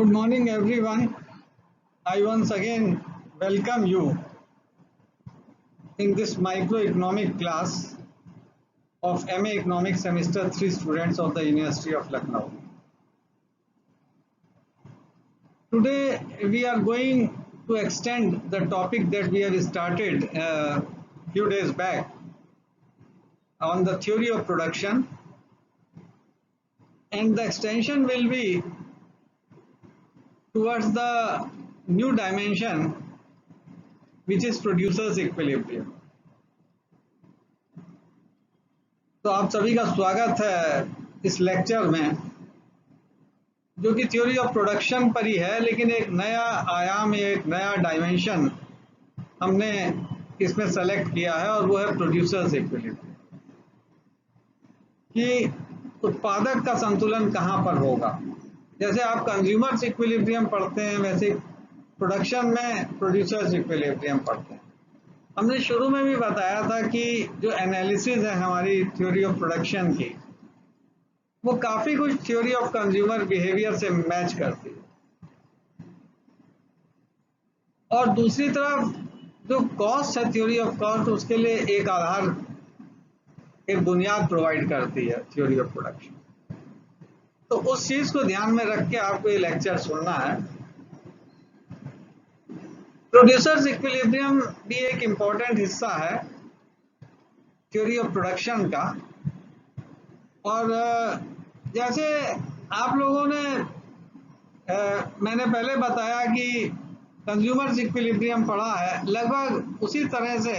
Good morning, everyone. I once again welcome you in this microeconomic class of MA Economics Semester 3 students of the University of Lucknow. Today, we are going to extend the topic that we have started a few days back on the theory of production, and the extension will be towards the new dimension, which is producers equilibrium. तो आप सभी का स्वागत है इस lecture में, जो कि थ्योरी ऑफ प्रोडक्शन पर ही है, लेकिन एक नया आयाम, एक नया डायमेंशन हमने इसमें सेलेक्ट किया है, और वो है प्रोड्यूसर्स इक्विलिब्रियम, कि उत्पादक का संतुलन कहाँ पर होगा। जैसे आप कंज्यूमर्स इक्विलिब्रियम पढ़ते हैं, वैसे प्रोडक्शन में प्रोड्यूसर्स इक्विलिब्रियम पढ़ते हैं। हमने शुरू में भी बताया था कि जो एनालिसिस है हमारी थ्योरी ऑफ प्रोडक्शन की, वो काफी कुछ थ्योरी ऑफ कंज्यूमर बिहेवियर से मैच करती है, और दूसरी तरफ जो कॉस्ट है, थ्योरी ऑफ कॉस्ट, उसके लिए एक आधार, एक बुनियाद प्रोवाइड करती है थ्योरी ऑफ प्रोडक्शन। तो उस चीज को ध्यान में रख के आपको ये लेक्चर सुनना है। प्रोड्यूसर्स इक्विलिब्रियम भी एक इम्पॉर्टेंट हिस्सा है थ्योरी ऑफ प्रोडक्शन का। और जैसे आप लोगों ने मैंने पहले बताया कि कंज्यूमर्स इक्विलिब्रियम पढ़ा है, लगभग उसी तरह से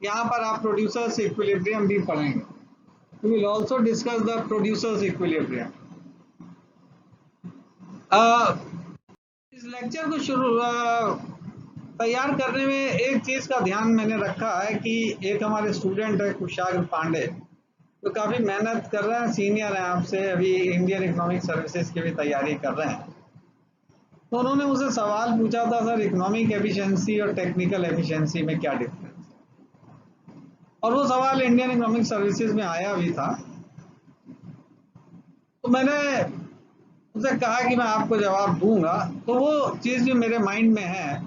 यहाँ पर आप प्रोड्यूसर्स इक्विलिब्रियम भी पढ़ेंगे। We will also discuss the producers equilibrium. इस लेक्चर को तैयार करने में एक चीज का ध्यान मैंने रखा है कि एक हमारे स्टूडेंट है कुशाग्र पांडे, तो काफी मेहनत कर रहे हैं, सीनियर हैं आपसे, अभी इंडियन इकोनॉमिक सर्विसेज की भी तैयारी कर रहे हैं। तो उन्होंने मुझसे सवाल पूछा था, सर इकोनॉमिक एफिशिएंसी और टेक्निकल एफिशिएंसी में क्या डिफरेंस है, और वो सवाल इंडियन इकोनॉमिक सर्विसेज में आया भी था। तो मैंने उसे कहा कि मैं आपको जवाब दूंगा। तो वो चीज जो मेरे माइंड में है,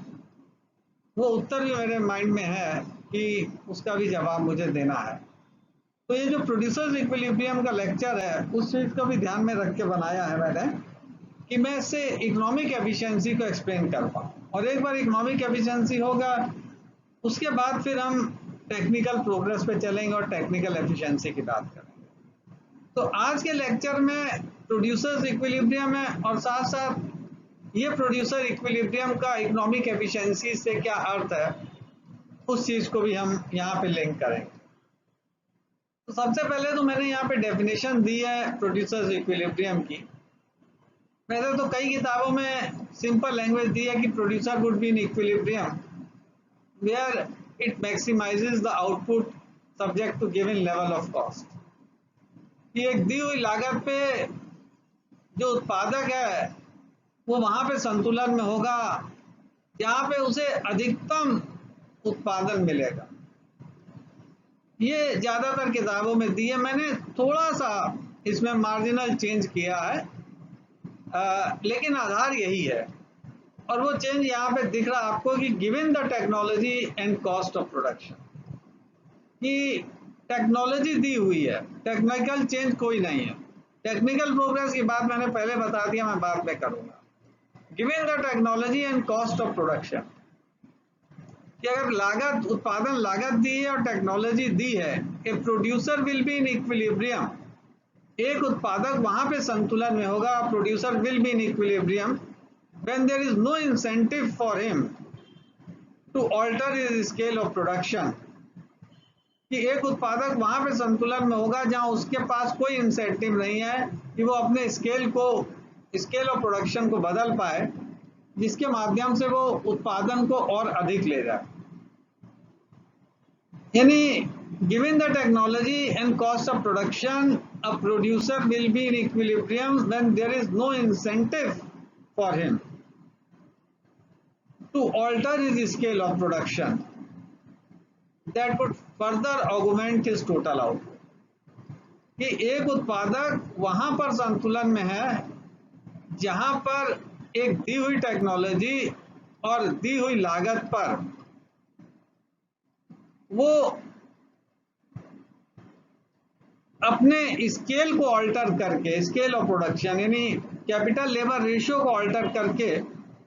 वो उत्तर भी मेरे माइंड में है कि उसका भी जवाब मुझे देना है। तो ये जो प्रोड्यूसर्स इक्विलिब्रियम का लेक्चर है, उस चीज को भी ध्यान में रख के बनाया है मैंने, कि मैं इससे इकोनॉमिक एफिशिएंसी को एक्सप्लेन कर पाऊँ, और एक बार इकोनॉमिक एफिशिएंसी होगा, उसके बाद फिर हम टेक्निकल प्रोग्रेस पे चलेंगे और टेक्निकल एफिशिएंसी की बात करेंगे। तो आज के लेक्चर में प्रोड्यूसर्स इक्विलिब्रियम है, और साथ साथ ये प्रोड्यूसर इक्विलिब्रियम का इकोनॉमिक एफिशिएंसी से क्या अर्थ है, उस चीज को भी हम यहाँ पे लिंक करेंगे। तो सबसे पहले तो मैंने यहाँ पे डेफिनेशन दी है प्रोड्यूसर्स इक्विलिब्रियम की। वैसे तो कई किताबों में सिंपल लैंग्वेज दी है कि producer would be in equilibrium where it maximizes the output subject to given level of cost. कि एक दी हुई लागत पे जो उत्पादक है वो वहां पे संतुलन में होगा जहां पे उसे अधिकतम उत्पादन मिलेगा। ये ज्यादातर किताबों में दी है, मैंने थोड़ा सा इसमें मार्जिनल चेंज किया है, लेकिन आधार यही है। और वो चेंज यहाँ पे दिख रहा है आपको कि given the technology and cost of production, कि टेक्नोलॉजी दी हुई है, टेक्निकल चेंज कोई नहीं है। टेक्निकल प्रोग्रेस की बात मैंने पहले बता दिया, मैं बाद में करूंगा। Given the technology and cost of production, कि अगर लागत, उत्पादन लागत दी है और टेक्नोलॉजी दी है, a producer will be in equilibrium, एक उत्पादक वहां पे संतुलन में होगा, producer will be in equilibrium when there is no incentive for him to alter his scale of production. कि एक उत्पादक वहां पे संतुलन में होगा जहां उसके पास कोई इंसेंटिव नहीं है कि वो अपने स्केल ऑफ प्रोडक्शन को बदल पाए, जिसके माध्यम से वो उत्पादन को और अधिक ले जाए। यानी given the technology and cost of production, a producer will be in equilibrium when there is no incentive for him to alter his scale of production that could further augment his total output. कि एक उत्पादक वहां पर संतुलन में है जहां पर एक दी हुई टेक्नोलॉजी और दी हुई लागत पर वो अपने स्केल को ऑल्टर करके, स्केल ऑफ प्रोडक्शन यानी कैपिटल लेबर रेशियो को ऑल्टर करके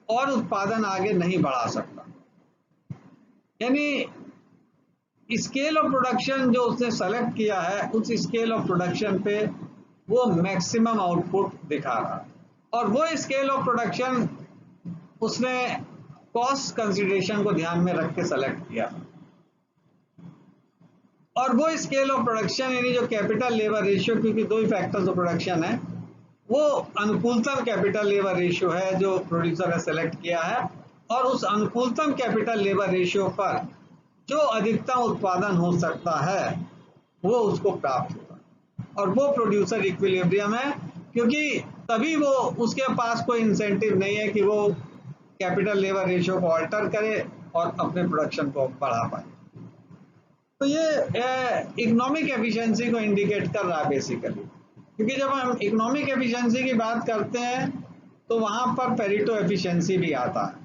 और उत्पादन आगे नहीं बढ़ा सकता। यानी स्केल ऑफ प्रोडक्शन जो उसने सेलेक्ट किया है, उस स्केल ऑफ प्रोडक्शन पे वो मैक्सिमम आउटपुट दिखा रहा है, और वो स्केल ऑफ प्रोडक्शन उसने कॉस्ट कंसिडरेशन को ध्यान में रख के सेलेक्ट किया। और वो स्केल ऑफ प्रोडक्शन यानी जो कैपिटल लेबर रेशियो, क्योंकि दो ही फैक्टर्स ऑफ प्रोडक्शन है, वो अनुकूलतम कैपिटल लेबर रेशियो है जो प्रोड्यूसर ने सेलेक्ट किया है, और उस अनुकूलतम कैपिटल लेबर रेशियो पर जो अधिकतम उत्पादन हो सकता है वो उसको प्राप्त होगा, और वो प्रोड्यूसर इक्विलिब्रियम है, क्योंकि तभी वो, उसके पास कोई इंसेंटिव नहीं है कि वो कैपिटल लेबर रेशियो को ऑल्टर करे और अपने प्रोडक्शन को बढ़ा पाए। तो ये इकोनॉमिक एफिशिएंसी को इंडिकेट कर रहा है बेसिकली, क्योंकि जब हम इकोनॉमिक एफिशिएंसी की बात करते हैं तो वहां पर पेरेटो एफिशिएंसी भी आता है।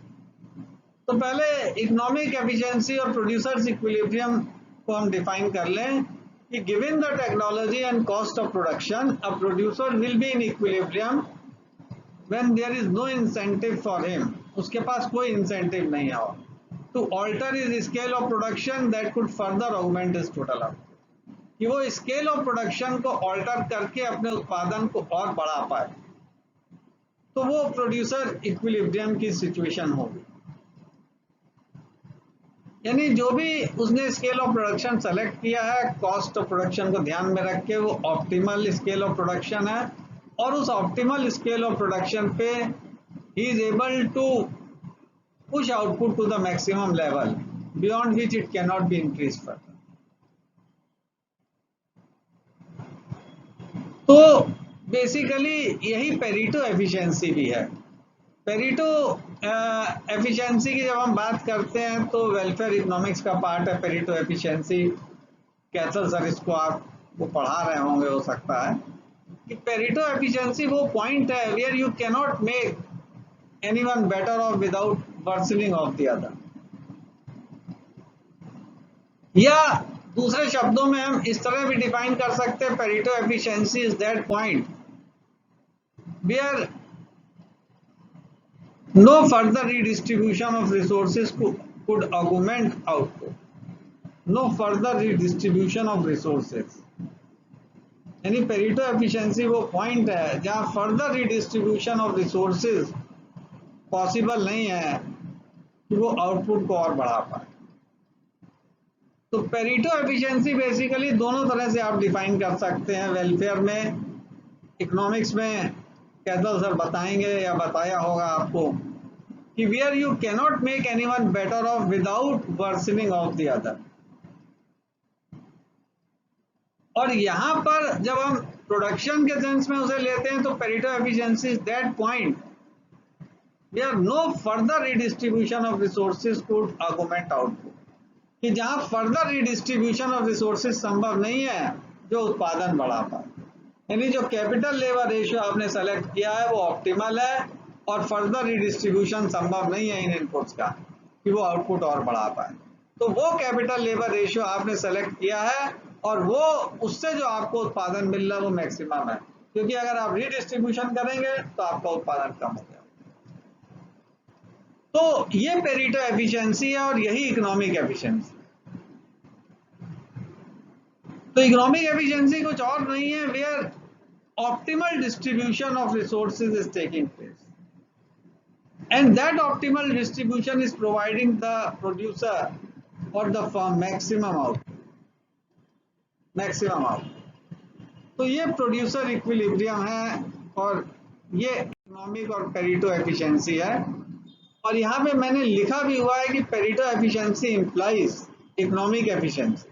तो पहले इकोनॉमिक एफिशिएंसी और प्रोड्यूसर्स इक्विलिब्रियम को हम डिफाइन कर लें कि given the technology and cost of production, a producer will be in equilibrium when there is no incentive for him, उसके पास कोई इंसेंटिव नहीं है to alter his scale of production that could further augment his total output, कि वो scale of production को alter करके अपने उत्पादन को और बढ़ा पाए, तो वो प्रोड्यूसर इक्विलिब्रियम की सिचुएशन होगी। यानी जो भी उसने स्केल ऑफ प्रोडक्शन सेलेक्ट किया है, कॉस्ट ऑफ प्रोडक्शन को ध्यान में रख के, वो ऑप्टिमल स्केल ऑफ प्रोडक्शन है, और उस ऑप्टिमल स्केल ऑफ प्रोडक्शन पे he is able to push output to the maximum level beyond which it cannot be increased further. तो बेसिकली यही पेरेटो एफिशिएंसी भी है। पेरेटो एफिशिएंसी की जब हम बात करते हैं तो वेलफेयर इकोनॉमिक्स का पार्ट है पेरेटो एफिशिएंसी। कैथल सर इसको आप वो पढ़ा रहे होंगे, हो सकता है कि पेरेटो एफिशिएंसी वो पॉइंट है where you cannot make anyone better off without worsening of the other, या दूसरे शब्दों में हम इस तरह भी डिफाइन कर सकते हैं, Pareto efficiency is that point where no further redistribution of resources could augment output, no further redistribution of resources। यानी पेरेटो एफिशिएंसी वो पॉइंट है जहां further redistribution of resources possible नहीं है कि वो आउटपुट को और बढ़ा पाए। तो पेरेटो एफिशिएंसी बेसिकली दोनों तरह से आप डिफाइन कर सकते हैं, वेलफेयर में, इकोनॉमिक्स में कैथल सर बताएंगे या बताया होगा आपको कि where you cannot make anyone better off without worsening of the other. और यहां पर जब हम प्रोडक्शन के सेंस में उसे लेते हैं तो Pareto efficiency is that point where no further redistribution of resources could augment output, कि जहां फर्दर रिडिस्ट्रीब्यूशन ऑफ रिसोर्सेज संभव नहीं है जो उत्पादन बढ़ा पाए। यानी जो कैपिटल लेबर रेशियो आपने सेलेक्ट किया है वो ऑप्टिमल है, और फर्दर रिडिस्ट्रीब्यूशन संभव नहीं है इन इनपुट्स का कि वो आउटपुट और बढ़ा पाए। तो वो कैपिटल लेबर रेशियो आपने सेलेक्ट किया है, और वो उससे जो आपको उत्पादन मिल रहा है वो मैक्सिमम है, क्योंकि अगर आप रिडिस्ट्रीब्यूशन करेंगे तो आपका उत्पादन कम हो जाएगा। तो ये पेरेटो एफिशिएंसी है और यही इकोनॉमिक एफिशिएंसी। तो इकोनॉमिक एफिशिएंसी कुछ और नहीं है where optimal distribution of resources is taking place, and that optimal distribution is providing the producer और द फर्म मैक्सिमम आउटपुट। तो ये प्रोड्यूसर इक्विलिब्रियम है, और ये इकोनॉमिक और पेरेटो एफिशिएंसी है। और यहाँ पे मैंने लिखा भी हुआ है कि Pareto efficiency implies economic efficiency,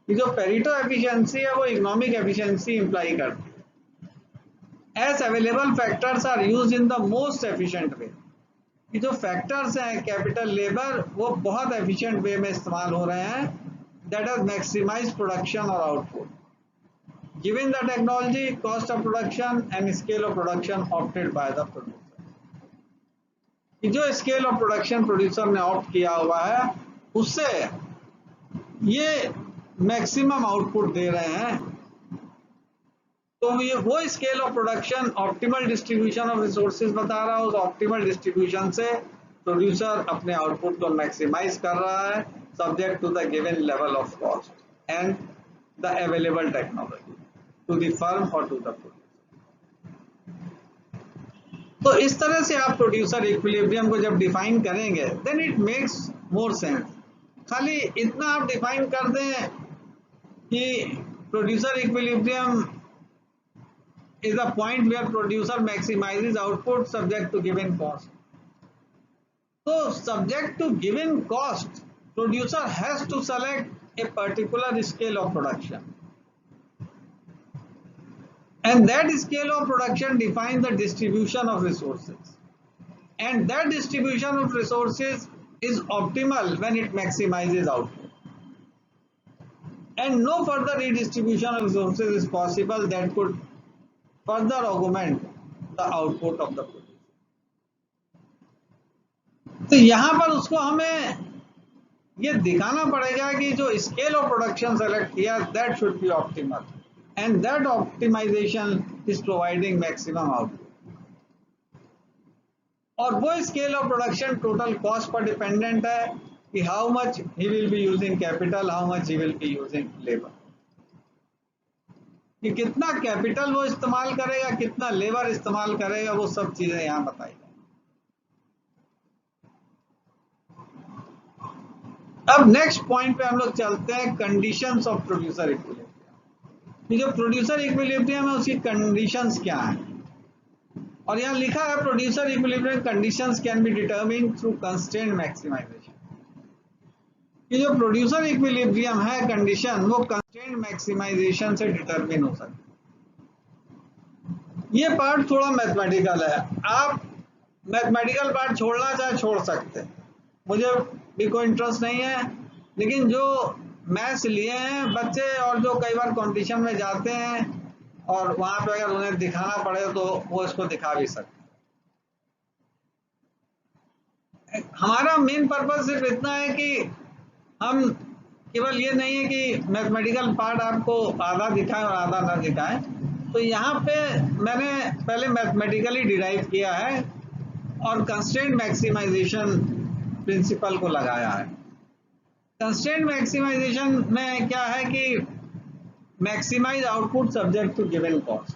कि जो पेरेटो एफिशिएंसी है वो इकोनॉमिक एफिशिएंसी इंप्लाई करती है। As available factors are used in the most efficient way, कि जो फैक्टर्स हैं कैपिटल लेबर वो बहुत एफिशिएंट वे में इस्तेमाल हो रहे हैं, दैट हैज मैक्सिमाइज प्रोडक्शन और output given the technology, cost of production and scale of production opted bye the producer. कि जो स्केल ऑफ प्रोडक्शन प्रोड्यूसर ने ऑप्ट किया हुआ है उससे ये मैक्सिमम आउटपुट दे रहे हैं, तो ये वो scale of production optimal distribution of resources बता रहा है। उस ऑप्टिमल डिस्ट्रीब्यूशन से प्रोड्यूसर अपने आउटपुट को मैक्सिमाइज कर रहा है subject to the given level of cost and the available technology to the firm और टू द प्रोड्यूसर। तो इस तरह से आप प्रोड्यूसर इक्विलिब्रियम को जब डिफाइन करेंगे then it makes more sense. खाली इतना आप डिफाइन कर दें कि producer equilibrium is a point where producer maximizes output subject to given cost. So subject to given cost, producer has to select a particular scale of production, and that scale of production defines the distribution of resources, and that distribution of resources is optimal when it maximizes output, and no further redistribution of resources is possible that could further augment the output of the producer. तो यहाँ पर उसको हमें ये दिखाना पड़ेगा कि जो स्केल ऑफ प्रोडक्शन सेलेक्ट किया that should be optimal and that optimization is providing maximum output, और वो scale of production total cost पर डिपेंडेंट है कि how much he will be using capital, how much he will be using labour, कि कितना capital वो इस्तेमाल करेगा, कितना लेबर इस्तेमाल करेगा, वो सब चीजें यहां बताई गई। अब नेक्स्ट पॉइंट पे हम लोग चलते हैं, कंडीशंस ऑफ प्रोड्यूसर इक्विलिब्रियम। जो प्रोड्यूसर इक्विलिब्रियम है उसकी कंडीशंस क्या है, और यहाँ लिखा है producer equilibrium conditions can be determined through constraint maximization. कि जो प्रोड्यूसर इक्विलिब्रियम है कंडीशन वो कंस्ट्रेंट मैक्सिमाइजेशन से डिटरमिन हो सकती है। ये पार्ट थोड़ा मैथमेटिकल है, आप मैथमेटिकल पार्ट छोड़ना चाहे छोड़ सकते हैं, मुझे भी कोई इंटरेस्ट नहीं है, लेकिन जो मैथ्स लिए हैं बच्चे और जो कई बार कंपटीशन में जाते हैं और वहां पे अगर उन्हें दिखाना पड़े तो वो इसको दिखा भी सकते हैं। हमारा मेन पर्पस सिर्फ इतना है कि हम केवल ये नहीं है कि मैथमेटिकल पार्ट आपको आधा दिखाएं और आधा ना दिखाएं। तो यहाँ पे मैंने पहले मैथमेटिकली डिराइव किया है और कंस्ट्रेंट मैक्सिमाइजेशन प्रिंसिपल को लगाया है। कंस्ट्रेंट मैक्सिमाइजेशन में क्या है कि maximize output subject to given cost.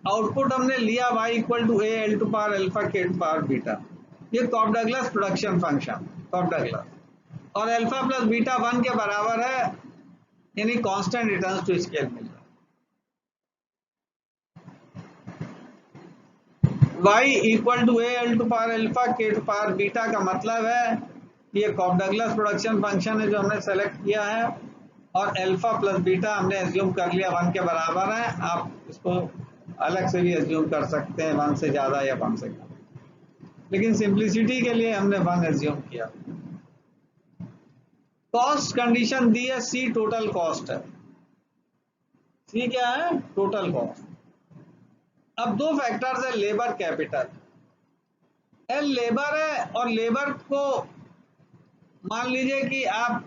Output हमने लिया y equal to a l to power alpha k to power beta, ये Cobb Douglas production function Cobb Douglas, और अल्फा प्लस बीटा 1 के बराबर है, यानी कांस्टेंट रिटर्न्स टू स्केल मिल रहा है। y equal to a l to power alpha k to power beta का मतलब है कि ये कॉफ डगलस प्रोडक्शन फंक्शन है जो हमने सेलेक्ट किया है, और अल्फा प्लस बीटा हमने एज्यूम कर लिया 1 के बराबर है। आप इसको अलग से भी एज्यूम कर सकते हैं 1 से ज्यादा या 1 से कम, लेकिन सिंप्लिसिटी के लिए हमने 1 एज्यूम किया। कॉस्ट कंडीशन दी है, सी टोटल कॉस्ट है। सी क्या है? Total cost. अब दो फैक्टर्स है, लेबर कैपिटल। एल लेबर है, और लेबर को मान लीजिए कि आप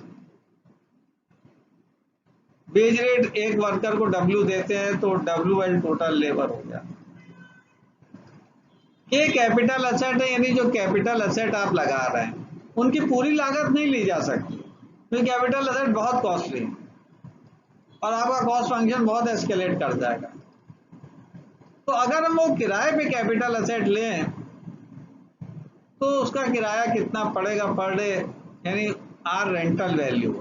वेज रेट एक वर्कर को डब्ल्यू देते हैं तो डब्ल्यू एल टोटल लेबर हो गया। के कैपिटल असेट है, यानी जो कैपिटल असेट आप लगा रहे हैं उनकी पूरी लागत नहीं ली जा सकती, क्योंकि कैपिटल असेट बहुत कॉस्टली है और आपका कॉस्ट फंक्शन बहुत एस्केलेट कर जाएगा। तो अगर हम वो किराए पे कैपिटल असेट लें तो उसका किराया कितना पड़ेगा पर डे, यानी r rental value,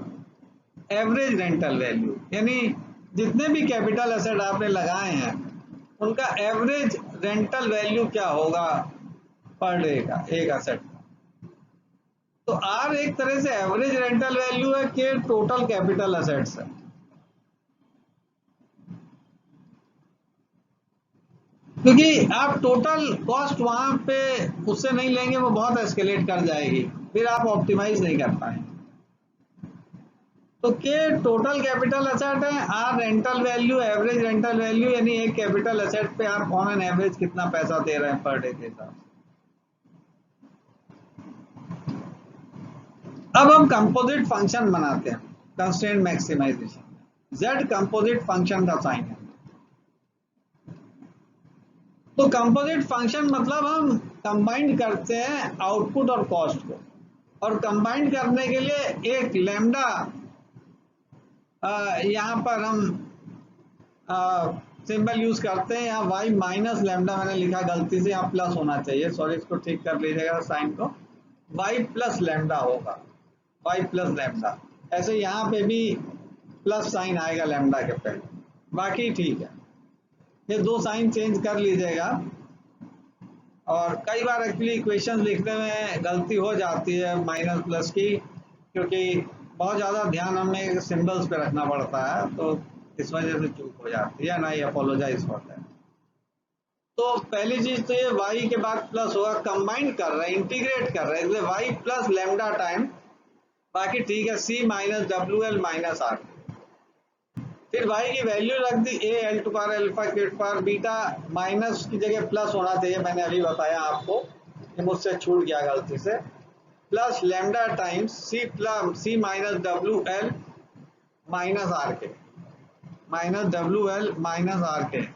average rental value, यानी जितने भी कैपिटल असेट आपने लगाए हैं उनका एवरेज रेंटल वैल्यू क्या होगा पर डे का एक असेट का। तो आर एक तरह से एवरेज रेंटल वैल्यू है कि टोटल कैपिटल असेट्स है। क्योंकि आप टोटल कॉस्ट वहां पे उससे नहीं लेंगे, वो बहुत एस्केलेट कर जाएगी, फिर आप ऑप्टिमाइज नहीं कर पाएंगे। तो के टोटल कैपिटल असेट है, r rental value, average rental value, यानी एक कैपिटल असेट पे आप ऑन एन एवरेज कितना पैसा दे रहे हैं पर डे के हिसाब से। अब हम कंपोजिट फंक्शन बनाते हैं कंस्ट्रेंट मैक्सिमाइजेशन में। Z कंपोजिट फंक्शन का साइन है। तो कंपोजिट फंक्शन मतलब हम कंबाइन करते हैं आउटपुट और कॉस्ट को, और कंबाइन करने के लिए एक लैम्डा यहाँ पर हम सिंबल यूज करते हैं। यहाँ y माइनस लैम्डा मैंने लिखा गलती से, यहाँ प्लस होना चाहिए, सॉरी, इसको ठीक कर लीजिएगा साइन को। y प्लस लैम्डा होगा, y प्लस लैम्डा। ऐसे यहाँ पे भी प्लस साइन आएगा लैम्डा के पहले, बाकी ठीक है। ये दो साइन चेंज कर लीजिएगा। और कई बार एक्चुअली इक्वेशन लिखने में गलती हो जाती है माइनस प्लस की, क्योंकि बहुत ज़्यादा ध्यान हमें सिंबल्स पे रखना पड़ता है, तो इस वजह से चूक हो जाती है ना, ये अपोलोजाइज होता है। तो पहली चीज तो ये y के बाद प्लस होगा, कंबाइन कर रहे हैं, इंटीग्रेट कर रहे हैं, इसलिए y प्लस लैम्डा टाइम, बाकी ठीक है, c minus W L minus r. फिर y की वैल्यू रख दी a l to power alpha के टू पावर बीटा, माइनस की जगह प्लस होना चाहिए, मैंने अभी बताया आपको, ये मुझसे छूट गया गलती से। Plus lambda times c minus W L minus are K, minus W L minus are K.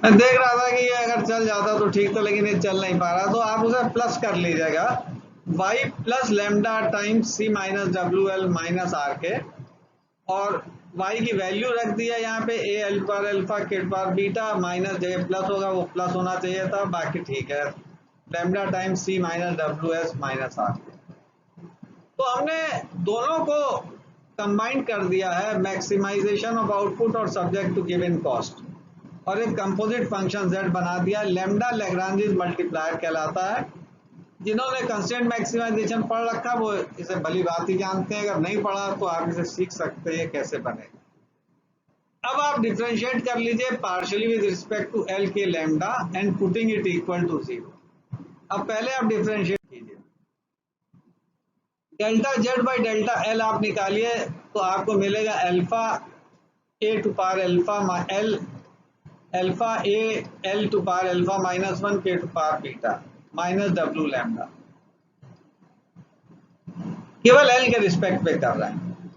मैं देख रहा था कि ये अगर चल जाता तो ठीक था, लेकिन ये चल नहीं पा रहा, तो आप उसे प्लस कर लीजिएगा, y plus lambda times c minus W L minus are k, और y की वैल्यू रख दिया यहाँ पे a एल पर अल्फा के पर बीटा, माइनस जगह प्लस होगा, वो प्लस होना चाहिए था, बाकी ठीक है, लैम्डा टाइम्स c माइनस डब्ल्यू एस माइनस आर के। तो हमने दोनों को कंबाइन कर दिया है, मैक्सिमाइजेशन ऑफ आउटपुट और सब्जेक्ट टू गिवन कॉस्ट, और एक कंपोजिट फंक्शन z बना दिया। लैम्डा लैग्रांजिस मल्टीप्लायर कहलाता है। जिन्होंने कंस्ट्रेंट मैक्सिमाइजेशन पढ़ रखा वो इसे भली बात ही जानते हैं, अगर नहीं पढ़ा तो आप इसे सीख सकते हैं कैसे बनेगा। अब आप डिफरेंशिएट कर लीजिए partially with respect to L K lambda and putting it equal to 0। अब पहले आप डिफरेंशिएट कीजिए, delta Z by delta L आप निकालिए तो आपको मिलेगा alpha A to power alpha L, alpha A L to power alpha minus 1 K to power beta minus W lambda, केवल एल के रिस्पेक्ट पे कर रहे हैं।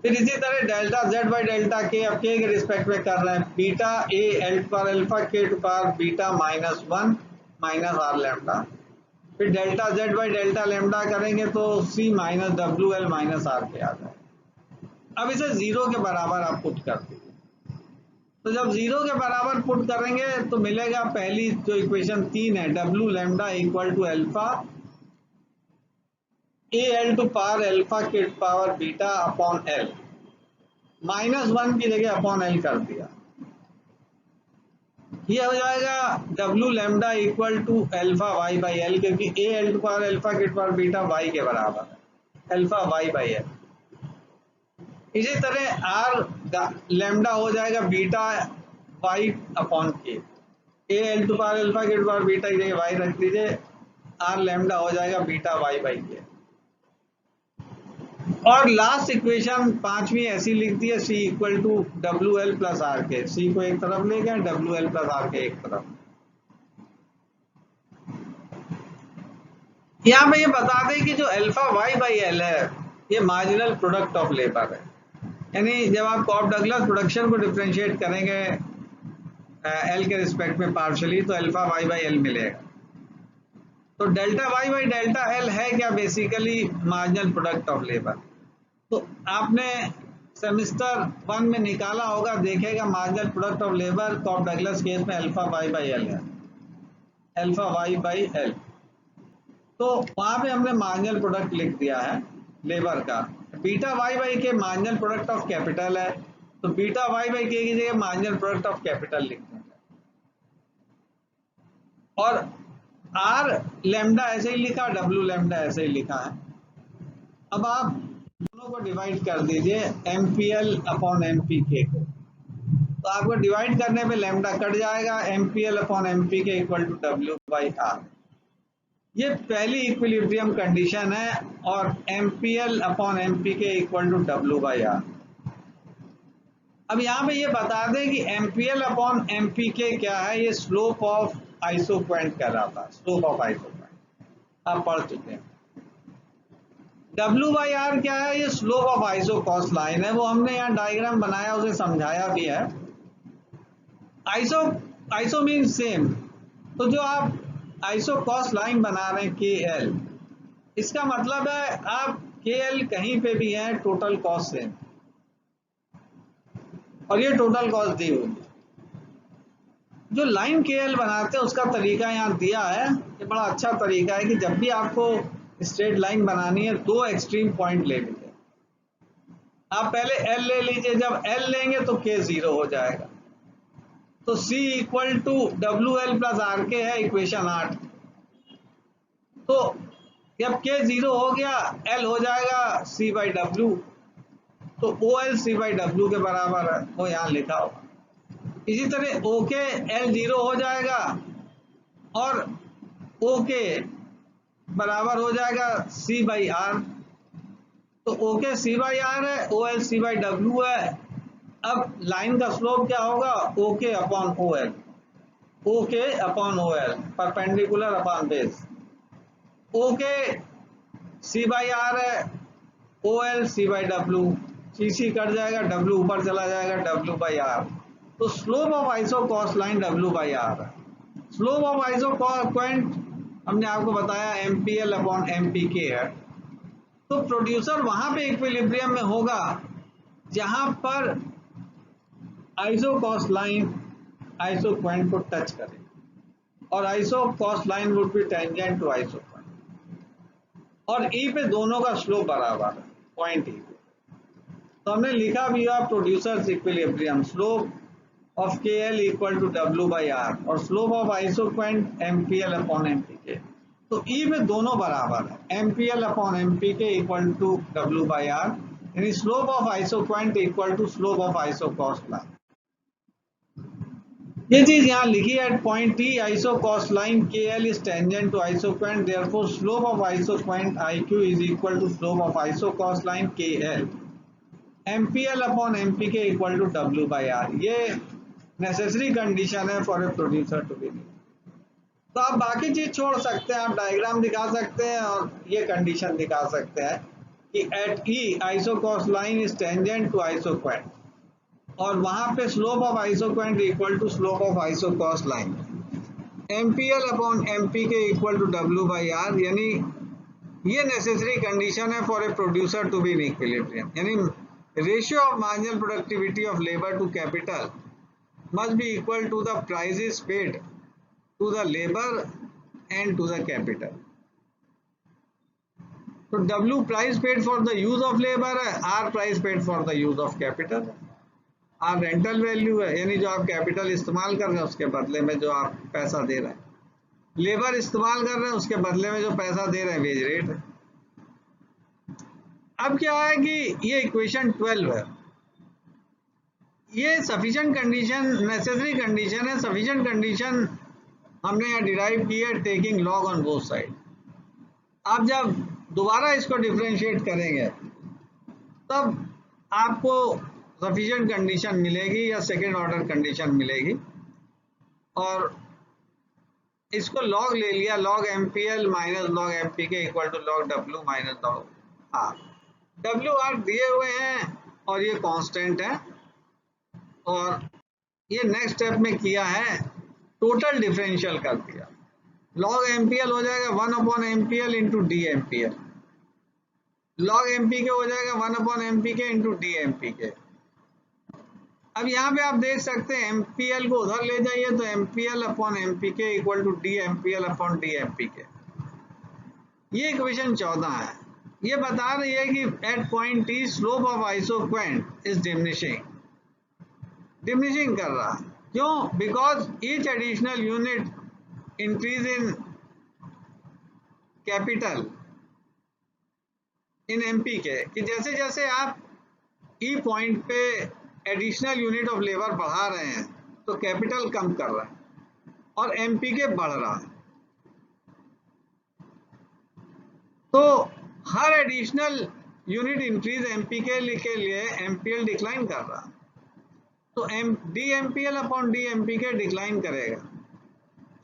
फिर इसी तरह डेल्टा जेड बाई डेल्टा के, अब के रिस्पेक्ट में कर रहे हैं, beta A L to power alpha के to power beta minus 1 minus R lambda. फिर delta Z by delta lambda करेंगे तो C minus W L minus are K आ जाए। अब इसे 0 के बराबर आप पुट कर दीजिए, तो जब 0 के बराबर पुट करेंगे तो मिलेगा, पहली जो इक्वेशन 3 है, W lambda equal to alpha A L to power alpha K power beta upon L, minus 1 की जगह अपॉन एल कर दिया, ये हो जाएगा W lambda equal to alpha Y by L, क्योंकि A L to power alpha K power beta Y के बराबर है, अल्फा वाई बाई एल। इसी तरह आर लैम्डा हो जाएगा बीटा वाई अपॉन के, ए L to power alpha K power beta की जगह वाई रख दीजिए, आर लैम्डा हो जाएगा बीटा वाई बाई के। और लास्ट इक्वेशन पांचवी ऐसी लिख दी है, C equal to W L plus are K, C को एक तरफ ले गए, डब्ल्यू एल प्लस आर के एक तरफ। यहाँ पे ये बता दें कि जो अल्फा वाई बाई एल है ये मार्जिनल प्रोडक्ट ऑफ लेबर है, यानी जब आप कॉप डगलस प्रोडक्शन को डिफरेंशिएट करेंगे एल के रिस्पेक्ट में पार्शियली, तो अल्फा वाई बाई एल मिलेगा। तो delta y by delta l है क्या, basically marginal product of labour. तो आपने सेमेस्टर 1 में निकाला होगा, देखेगा marginal product of labour Cobb Douglas case में अल्फा वाई बाई एल है, अल्फा वाई बाई एल। तो वहां पे हमने मार्जिनल प्रोडक्ट लिख दिया है लेबर का। बीटा वाई बाई के मार्जिनल प्रोडक्ट ऑफ कैपिटल है, तो बीटा वाई बाई के की जगह मार्जिनल प्रोडक्ट ऑफ कैपिटल लिखते हैं। और आर लैम्डा ऐसे ही लिखा, डब्ल्यू लैम्डा ऐसे ही लिखा है। अब आप दोनों को डिवाइड कर दीजिए एमपीएल अपॉन एमपीके को, तो आपको डिवाइड करने पे लैम्डा कट जाएगा, MPL upon MPK equal to W by R. ये पहली इक्विलिब्रियम कंडीशन है, और MPL upon MPK equal to W by R. अब यहाँ पे ये बता दें कि एमपीएल अपॉन एमपीके क्या है, ये स्लोप ऑफ आइसोक्वेंट कहलाता है, स्लोप ऑफ आइसोक्वेंट आप पढ़ चुके हैं। डब्ल्यू बाई आर क्या है, ये स्लोप ऑफ आइसोकॉस लाइन है, वो हमने यहाँ डायग्राम बनाया, उसे समझाया भी है। आइसो मीन सेम, तो जो आप आइसोकॉस लाइन बना रहे हैं के एल, इसका मतलब है आप के एल कहीं पे भी है, टोटल कॉस्ट सेम, और ये टोटल कॉस्ट दी हुई। जो लाइन के एल बनाते हैं उसका तरीका यहाँ दिया है, ये बड़ा अच्छा तरीका है कि जब भी आपको स्ट्रेट लाइन बनानी है, दो एक्सट्रीम पॉइंट ले लीजिए। आप पहले एल ले लीजिए, जब एल लेंगे तो के जीरो हो जाएगा, तो C equal to W L plus are k है इक्वेशन 8। तो जब के जीरो हो गया, एल हो जाएगा C बाई डब्ल्यू, तो ओ एल C बाई डब्ल्यू के बराबर है, वो यहाँ लिखा होगा। इसी तरह ओके एल जीरो हो जाएगा, और ओके बराबर हो जाएगा C बाई आर, तो ओके C बाई आर है, O L C by W है। अब लाइन का स्लोप क्या होगा, O K upon O L, O K upon O L, perpendicular upon base. O K C by R है, O L C by W, C cut जाएगा, W ऊपर चला जाएगा, डब्ल्यू बाई आर। तो slope of isocost line W by R है। Slope of isoquant हमने आपको बताया एमपीएल अपॉन एमपीके है। तो प्रोड्यूसर वहां पे इक्विलिब्रियम में होगा जहां पर आइसोकॉस लाइन आइसोक्वेंट को टच करे, और isocost line would be tangent to isoquant, और ई पे दोनों का स्लोप बराबर है, पॉइंट ई पे। तो हमने लिखा भी है producers equilibrium, slope of K L equal to W by are, और slope of isoquant MPL upon MPK. तो ई में दोनों बराबर है, MPL upon MPK equal to W by R, यानी slope of isoquant equal to slope of isocost line. ये चीज यहाँ लिखी है at point T, isocost line K L is tangent to isoquant, therefore slope of isoquant I Q is equal to slope of isocost line K L, MPL upon MPK equal to W by R. ये necessary condition है for a producer to be. तो आप बाकी चीज छोड़ सकते हैं, आप डायग्राम दिखा सकते हैं और ये कंडीशन दिखा सकते हैं कि at E isocost line is tangent to isoquant, और वहां पे slope of isoquant equal to slope of isocost line, MPL upon MPK equal to W by R. यानी ये नेसेसरी कंडीशन है for a producer to be in equilibrium, यानी ratio of marginal productivity of labour to capital must be equal to the prices paid to the labor and to the capital. तो W price paid for the use of labor है, R price paid for the use of capital है, R rental value है, यानी जो आप capital इस्तेमाल कर रहे हैं उसके बदले में जो आप पैसा दे रहे हैं, लेबर इस्तेमाल कर रहे हैं उसके बदले में जो पैसा दे रहे हैं वेज रेट है। अब क्या है कि ये इक्वेशन 12 है, ये सफिशिएंट कंडीशन, नेसेसरी कंडीशन है। सफिशिएंट कंडीशन हमने यहाँ डिराइव की है taking log on both side. आप जब दोबारा इसको डिफरेंशिएट करेंगे तब आपको सफिशिएंट कंडीशन मिलेगी या सेकेंड ऑर्डर कंडीशन मिलेगी, और इसको लॉग ले लिया, log MPL minus log MPK equal to log W minus log R. W R दिए हुए हैं और ये कांस्टेंट है, और ये नेक्स्ट स्टेप में किया है टोटल डिफरेंशियल कर दिया। लॉग एमपीएल हो जाएगा 1 upon MPL into D MPL, log MPK हो जाएगा 1 upon MPK into D MPK. अब यहाँ पे आप देख सकते हैं एमपीएल को उधर ले जाइए तो MPL upon MPK equal to D MPL upon D MPK. ये इक्वेशन 14 है। ये बता रही है कि at point T slope of isoquant is diminishing कर रहा है। क्यों? Because each additional unit increase in capital in MPK, कि जैसे जैसे आप ई पॉइंट पे एडिशनल यूनिट ऑफ लेबर बढ़ा रहे हैं तो कैपिटल कम कर रहा है और एमपी के बढ़ रहा है, तो हर एडिशनल यूनिट इंक्रीज एमपी के लिए एमपीएल डिक्लाइन कर रहा है, तो D MPL upon D MP के डिक्लाइन करेगा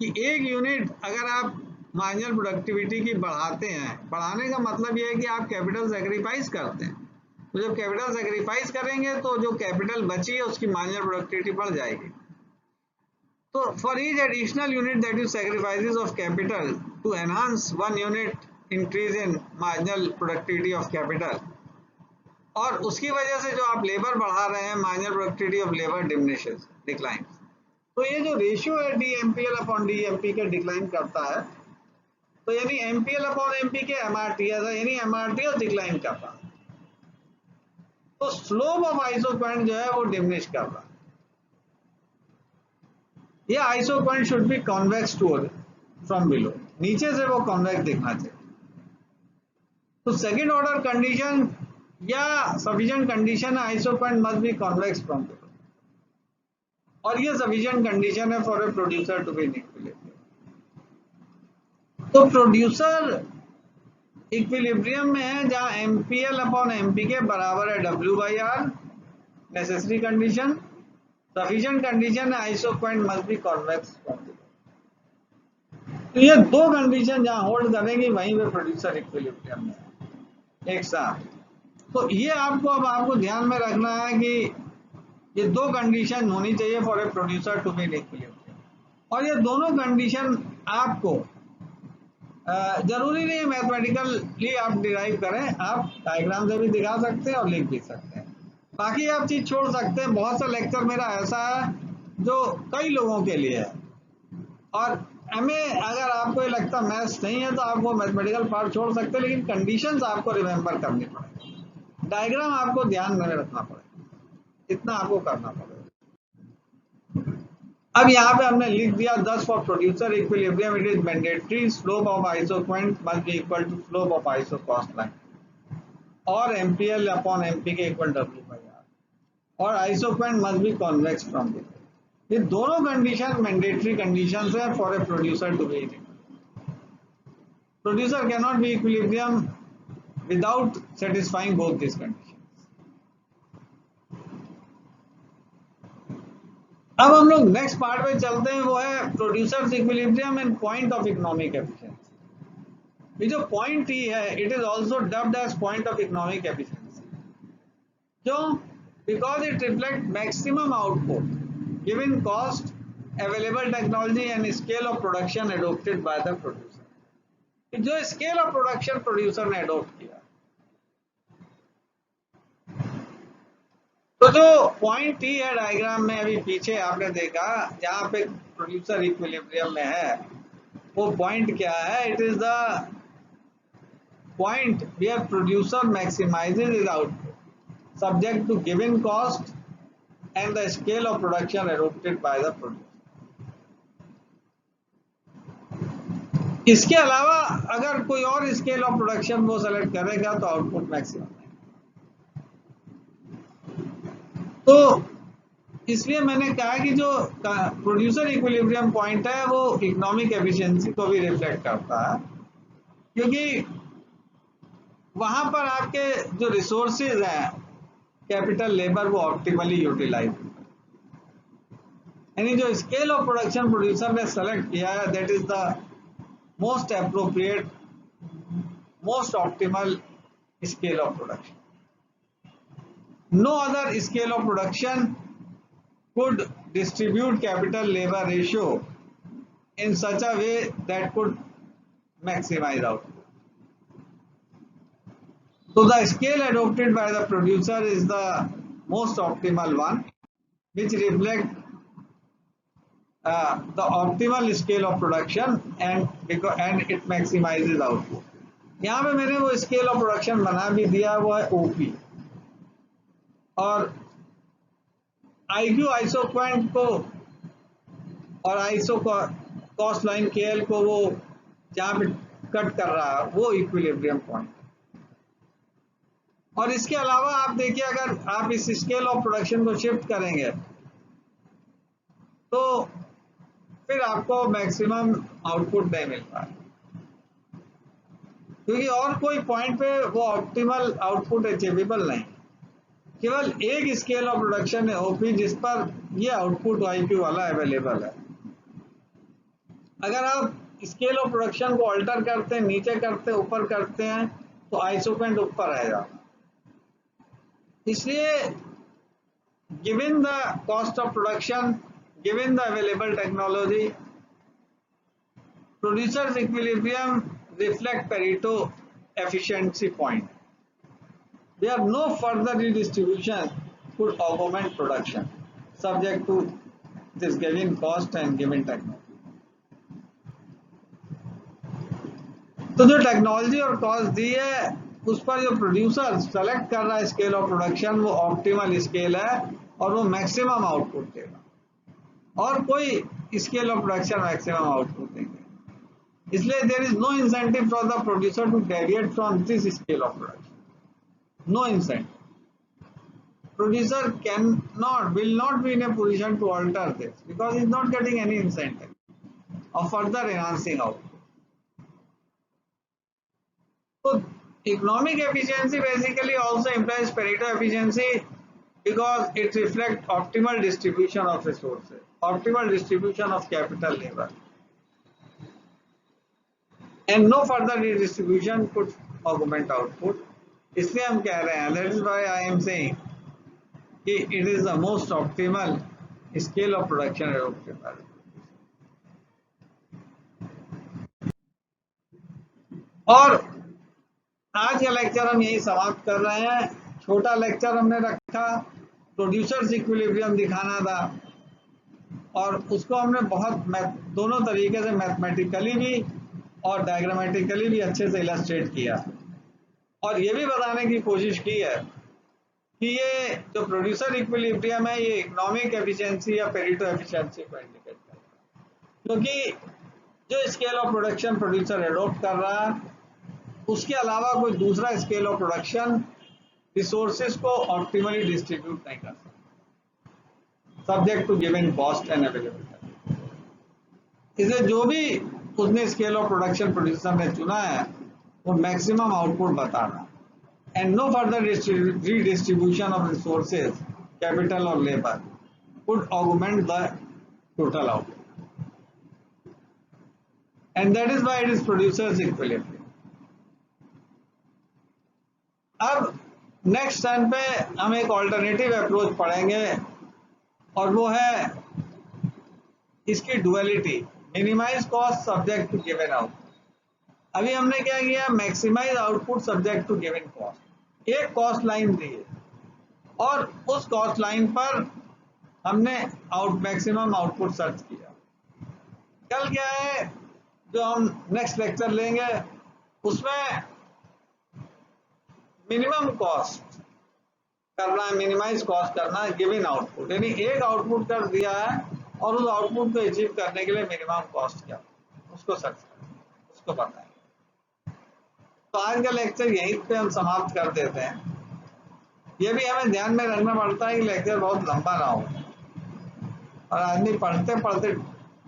कि एक यूनिट अगर आप मार्जिनल प्रोडक्टिविटी की बढ़ाते हैं, बढ़ाने का मतलब यह है कि आप कैपिटल सेक्रीफाइस करते हैं, तो जब कैपिटल सेक्रीफाइस करेंगे तो जो कैपिटल बची है उसकी मार्जिनल प्रोडक्टिविटी बढ़ जाएगी। तो for each additional unit that you sacrifices of capital to enhance one unit increase in marginal productivity of capital, और उसकी वजह से जो आप लेबर बढ़ा रहे हैं marginal productivity of labour diminishes, decline. तो ये जो रेशियो है D MPL upon D MP के डिक्लाइन करता है, तो यानी एमपीएल अपॉन एमपी के एमआरटी यानी एमआरटी डिक्लाइन कर रहा है, तो स्लोप ऑफ आइसो पॉइंट जो है वो डिमिनिश कर रहा है। ये iso point should be convex to from below, नीचे से वो कॉन्वेक्स दिखना चाहिए। तो सेकंड ऑर्डर कंडीशन या सफिशिएंट कंडीशन है iso point must be convex from below, और ये सफिशिएंट कंडीशन है for a producer to be in equilibrium. तो प्रोड्यूसर इक्विलिब्रियम में है जहां एमपीएल अपॉन एमपी के बराबर है W by R, necessary condition. Sufficient condition है iso point must be convex from below. तो ये दो कंडीशन जहां होल्ड करेंगे वहीं पे प्रोड्यूसर इक्विलिब्रियम में है एक साथ। तो ये आपको ध्यान में रखना है कि ये दो कंडीशन होनी चाहिए for a producer to be in equilibrium, और ये दोनों कंडीशन आपको जरूरी नहीं है मैथमेटिकली आप डिराइव करें, आप डायग्राम से भी दिखा सकते हैं और लिख भी सकते हैं, बाकी आप चीज छोड़ सकते हैं। बहुत सा लेक्चर मेरा ऐसा है जो कई लोगों के लिए है, और हमें अगर आपको ये लगता मैथ्स नहीं है तो आप वो मैथमेटिकल पार्ट छोड़ सकते हैं, लेकिन कंडीशंस आपको रिमेंबर करनी पड़ेगी, डायग्राम आपको ध्यान में रखना पड़ेगा, इतना आपको करना पड़ेगा। अब यहाँ पे हमने लिख दिया 10 for producer equilibrium it is mandatory slope of iso point must be equal to slope of iso cost line, और MPL upon MP k equal डब्ल्यू बाई आर, और iso point must be convex from below. ये दोनों condition mandatory conditions है for a producer to be in equilibrium. Producer can not be equilibrium without satisfying both this condition. अब हम लोग next part में चलते हैं, वो है producers equilibrium and point of economic efficiency. ये जो पॉइंट ही है it is also dubbed as point of economic efficiency. क्यों? Because it reflect maximum output given cost, available technology and scale of production adopted by the producer. जो scale of production producer ने adopt किया, तो जो point ही है diagram में अभी पीछे आपने देखा जहां पे प्रोड्यूसर इक्विलिब्रियम में है, वो पॉइंट क्या है? It is the point where producer maximizes his output subject to given cost and the scale of production adopted by the producer. इसके अलावा अगर कोई और स्केल ऑफ प्रोडक्शन वो सेलेक्ट करेगा तो आउटपुट मैक्सिमम। तो इसलिए मैंने कहा कि जो प्रोड्यूसर इक्विलिब्रियम पॉइंट है वो इकोनॉमिक एफिशिएंसी को भी रिफ्लेक्ट करता है, क्योंकि वहां पर आपके जो रिसोर्सेज हैं कैपिटल लेबर वो ऑप्टिमली यूटिलाइज, यानी जो स्केल ऑफ प्रोडक्शन प्रोड्यूसर ने सेलेक्ट किया है that is the most appropriate most optimal scale of production. No other scale of production could distribute capital labor ratio in such a way that could maximize output. So the scale adopted by the producer is the most optimal one, which reflect the optimal scale of production and it maximizes output. यहाँ पे मैंने वो scale of production बना भी दिया, वो है OP, और IQ आइसो पॉइंट को और आइसो को कॉस्ट लाइन KL को वो जहाँ पे कट कर रहा है वो इक्विलिब्रियम पॉइंट। और इसके अलावा आप देखिए, अगर आप इस स्केल ऑफ प्रोडक्शन को शिफ्ट करेंगे तो फिर आपको मैक्सिमम आउटपुट नहीं मिल पाए, क्योंकि और कोई पॉइंट पे वो ऑप्टिमल आउटपुट अचीवेबल नहीं। केवल एक स्केल ऑफ प्रोडक्शन है OP जिस पर ये आउटपुट IQ वाला अवेलेबल है। अगर आप स्केल ऑफ प्रोडक्शन को अल्टर करते हैं, नीचे करते हैं, ऊपर करते हैं, तो आइसोपेंट ऊपर आएगा। इसलिए given the cost of production, given the available technology, producer's equilibrium reflect Pareto efficiency point, where no further redistribution could augment production subject to this given cost and given technology। तो जो टेक्नोलॉजी और cost दी है उस पर जो producer select कर रहा है स्केल ऑफ प्रोडक्शन, वो ऑप्टिमल स्केल है और वो मैक्सिमम आउटपुट देगा, और कोई scale of production maximum output देंगे। इसलिए there is no incentive for the producer to deviate from this scale of production, no incentive. Producer can not, will not be in a position to alter this because he is not getting any incentive of further enhancing output. So economic efficiency basically also implies Pareto efficiency because it reflects optimal distribution of resources, optimal distribution of capital labor, and no further redistribution could augment output। इसलिए हम कह रहे हैं, that is why I am saying कि it is the most optimal scale of production adopted by। और आज का lecture हम यही समाप्त कर रहे हैं। छोटा लेक्चर हमने रखा, प्रोड्यूसर्स इक्विलिब्रियम दिखाना था, और उसको हमने बहुत दोनों तरीके से मैथमेटिकली भी और डायग्रामेटिकली भी अच्छे से इलस्ट्रेट किया, और ये भी बताने की कोशिश की है कि ये जो प्रोड्यूसर इक्विलिब्रियम है ये इकोनॉमिक एफिशिएंसी या पेरेटो एफिशिएंसी को इंडिकेट करता है, क्योंकि जो scale of production producer adopt कर रहा है उसके अलावा कोई दूसरा स्केल ऑफ प्रोडक्शन रिसोर्सेज को ऑप्टिमली डिस्ट्रीब्यूट नहीं कर सकता, subject to given cost and availability. इसलिए जो भी उसने स्केल ऑफ प्रोडक्शन प्रोड्यूसर ने चुना है वो मैक्सिमम आउटपुट बता रहा है, and no further redistribution of resources, capital और labour would augment the total output, and that is why it is producers equilibrium. अब नेक्स्ट टाइम पे हम एक ऑल्टरनेटिव अप्रोच पढ़ेंगे, और वो है इसकी duality, minimize cost subject to given output. अभी हमने क्या किया, maximize output subject to given cost. एक कॉस्ट लाइन दी है और उस कॉस्ट लाइन पर हमने मैक्सिमम आउटपुट सर्च किया। कल क्या है जो हम नेक्स्ट लेक्चर लेंगे उसमें मिनिमम कॉस्ट करना है, मिनिमाइज कॉस्ट करना है गिवन आउटपुट, यानी एक आउटपुट कर दिया है और उस आउटपुट को अचीव करने के लिए मिनिमम कॉस्ट क्या उसको सर्च करें, उसको बताएंगे। तो आज का लेक्चर यहीं पे हम समाप्त कर देते हैं। ये भी हमें ध्यान में रखना पड़ता है कि लेक्चर बहुत लंबा ना हो और आदमी पढ़ते पढ़ते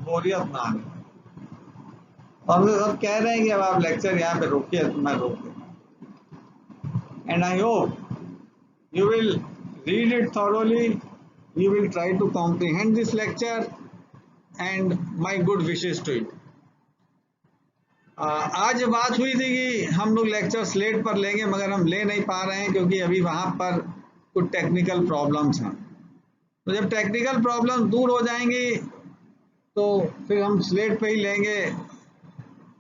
बोरियत ना आए। हम लोग सब कह रहे हैं कि अब आप लेक्चर यहाँ पे रोकिए, तो मैं रोक दूंगा। And I hope you will read it thoroughly, you will try to comprehend this lecture, and my good wishes to you। आज बात हुई थी कि हम लोग लेक्चर स्लेट पर लेंगे, मगर हम ले नहीं पा रहे हैं क्योंकि अभी वहाँ पर कुछ टेक्निकल प्रॉब्लम्स हैं। तो जब टेक्निकल प्रॉब्लम दूर हो जाएंगी तो फिर हम स्लेट पे ही लेंगे,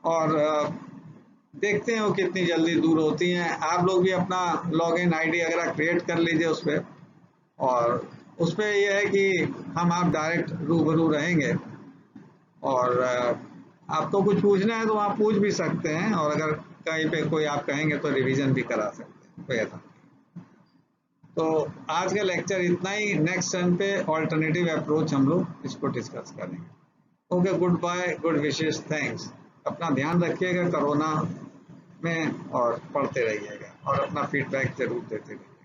और देखते हैं वो कितनी जल्दी दूर होती हैं। आप लोग भी अपना लॉगिन आईडी वगैरह क्रिएट कर लीजिए उस पर, और उस पर यह है कि हम आप डायरेक्ट रूबरू रहेंगे, और आपको कुछ पूछना है तो आप पूछ भी सकते हैं, और अगर कहीं पे कोई आप कहेंगे तो रिवीजन भी करा सकते हैं, कोई ऐसा नहीं। तो आज का लेक्चर इतना ही। नेक्स्ट टाइम पे ऑल्टरनेटिव अप्रोच हम लोग इसको डिस्कस करेंगे। ओके, गुड बाय, गुड विशेष, थैंक्स। अपना ध्यान रखिएगा कोरोना में और पढ़ते रहिएगा और अपना फीडबैक जरूर देते रहिए।